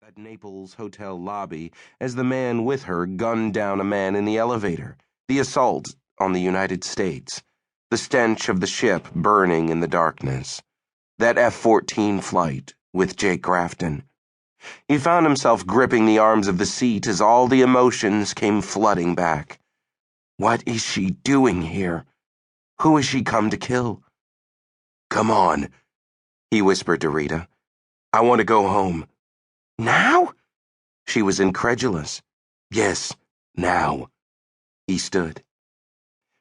at Naples' hotel lobby as the man with her gunned down a man in the elevator, the assault on the United States, the stench of the ship burning in the darkness, that F-14 flight with Jake Grafton. He found himself gripping the arms of the seat as all the emotions came flooding back. What is she doing here? Who has she come to kill? Come on, he whispered to Rita. I want to go home. Now? She was incredulous. Yes, now. He stood.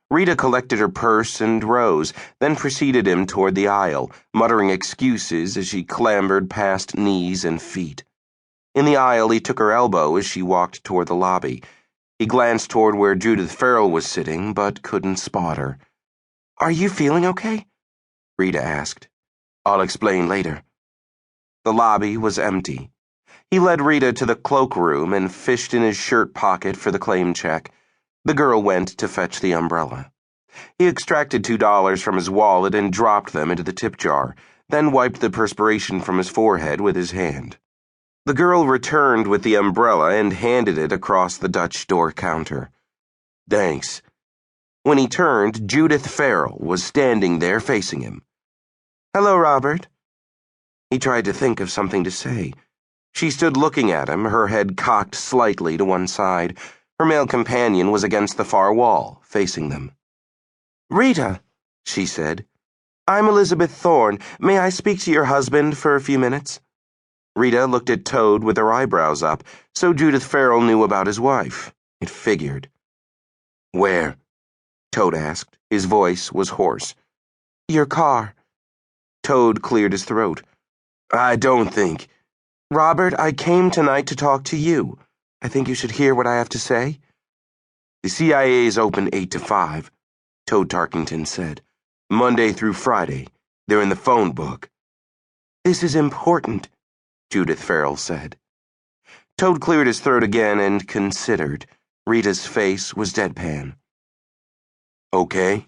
Rita collected her purse and rose, then preceded him toward the aisle, muttering excuses as she clambered past knees and feet. In the aisle, he took her elbow as she walked toward the lobby. He glanced toward where Judith Farrell was sitting, but couldn't spot her. Are you feeling okay? Rita asked. I'll explain later. The lobby was empty. He led Rita to the cloakroom and fished in his shirt pocket for the claim check. The girl went to fetch the umbrella. He extracted $2 from his wallet and dropped them into the tip jar, then wiped the perspiration from his forehead with his hand. The girl returned with the umbrella and handed it across the Dutch door counter. Thanks. When he turned, Judith Farrell was standing there facing him. Hello, Robert. He tried to think of something to say. She stood looking at him, her head cocked slightly to one side. Her male companion was against the far wall, facing them. Rita, she said. I'm Elizabeth Thorne. May I speak to your husband for a few minutes? Rita looked at Toad with her eyebrows up, so Judith Farrell knew about his wife. It figured. Where? Toad asked. His voice was hoarse. Your car. Toad cleared his throat. I don't think. Robert, I came tonight to talk to you. I think you should hear what I have to say. The CIA is open 8 to 5, Toad Tarkington said. Monday through Friday. They're in the phone book. This is important, Judith Farrell said. Toad cleared his throat again and considered. Rita's face was deadpan. Okay.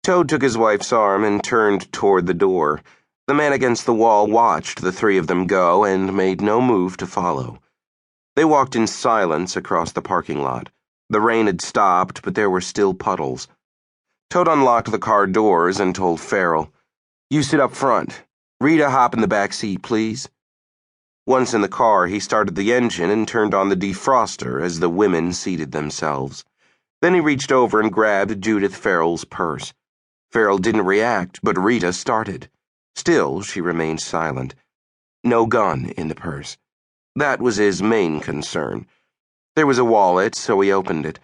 Toad took his wife's arm and turned toward the door. The man against the wall watched the three of them go and made no move to follow. They walked in silence across the parking lot. The rain had stopped, but there were still puddles. Toad unlocked the car doors and told Farrell, You sit up front. Rita, hop in the back seat, please. Once in the car, he started the engine and turned on the defroster as the women seated themselves. Then he reached over and grabbed Judith Farrell's purse. Farrell didn't react, but Rita started. Still, she remained silent. No gun in the purse. That was his main concern. There was a wallet, so he opened it.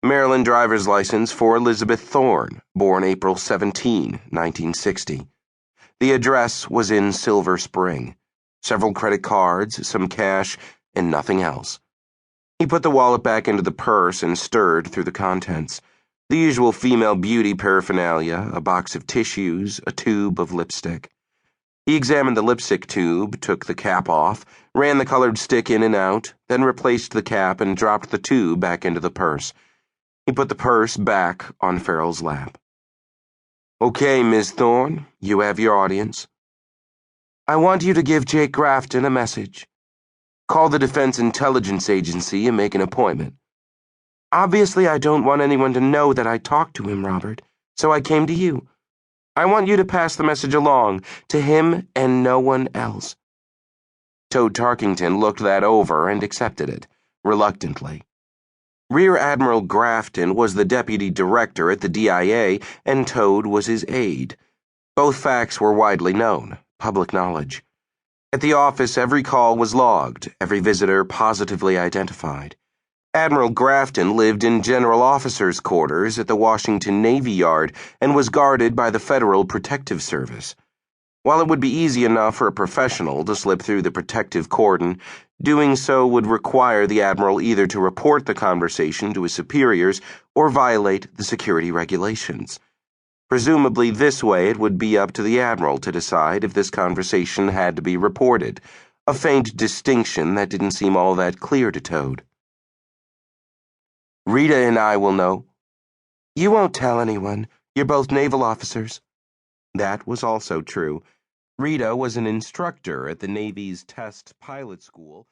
Maryland driver's license for Elizabeth Thorne, born April 17, 1960. The address was in Silver Spring. Several credit cards, some cash, and nothing else. He put the wallet back into the purse and stirred through the contents. The usual female beauty paraphernalia, a box of tissues, a tube of lipstick. He examined the lipstick tube, took the cap off, ran the colored stick in and out, then replaced the cap and dropped the tube back into the purse. He put the purse back on Farrell's lap. Okay, Miss Thorne, you have your audience. I want you to give Jake Grafton a message. Call the Defense Intelligence Agency and make an appointment. Obviously, I don't want anyone to know that I talked to him, Robert, so I came to you. I want you to pass the message along to him and no one else. Toad Tarkington looked that over and accepted it, reluctantly. Rear Admiral Grafton was the deputy director at the DIA, and Toad was his aide. Both facts were widely known, public knowledge. At the office, every call was logged, every visitor positively identified. Admiral Grafton lived in General Officers' Quarters at the Washington Navy Yard and was guarded by the Federal Protective Service. While it would be easy enough for a professional to slip through the protective cordon, doing so would require the Admiral either to report the conversation to his superiors or violate the security regulations. Presumably this way it would be up to the Admiral to decide if this conversation had to be reported, a faint distinction that didn't seem all that clear to Toad. Rita and I will know. You won't tell anyone. You're both naval officers. That was also true. Rita was an instructor at the Navy's test pilot school.